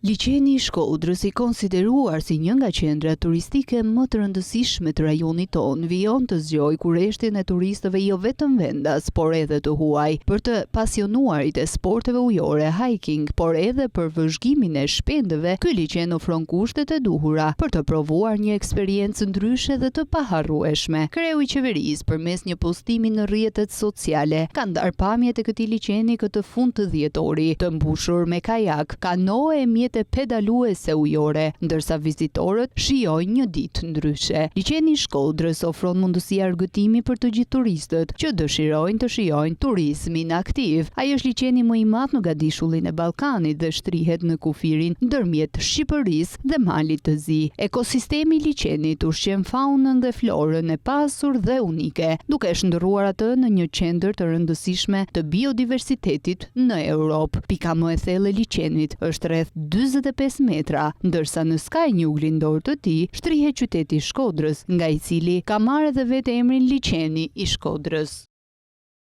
Liçeni i Shkodrës, i konsideruar si një nga qendrat turistike më të rëndësishme të rajonit tonë, vijon të zgjojë kurreshtin e turistëve jo vetëm vendas, por edhe të huaj, për të pasionuarit e sporteve ujore, hiking, por edhe për vëzhgimin e shpendëve. Ky liçen ofron kushtet e duhura për të provuar një eksperiencë ndryshe dhe të paharrueshme. Kreu i qeverisë, përmes një postimi në rrjetet sociale, ka ndarë pamjet e këtij liçeni këtë fund të dhjetori, të mbushur me kajak, kanoe e mjete pedaluese ujore, ndërsa vizitorët shijojnë një ditë ndryshe. Liçeni i Shkodrës ofron mundësi argëtimi për të gjithë turistët që dëshirojnë të shijojnë turizmin aktiv. Ai është liçeni më i madh në Gadishullin e Ballkanit dhe shtrihet në kufirin ndërmjet Shqipërisë dhe Malit të Zi. Ekosistemi i liçenit ushqen faunën dhe florën e pasur dhe unike, duke shndërruar atë në një qendër të rëndësishme të biodiversitetit në Europë. Pika më e thellë e liçenit është rreth 45 metra, ndërsa në skaj një uglindor të tij shtrihet qyteti i Shkodrës, nga i cili ka marrë edhe vetë emrin Liçeni i Shkodrës.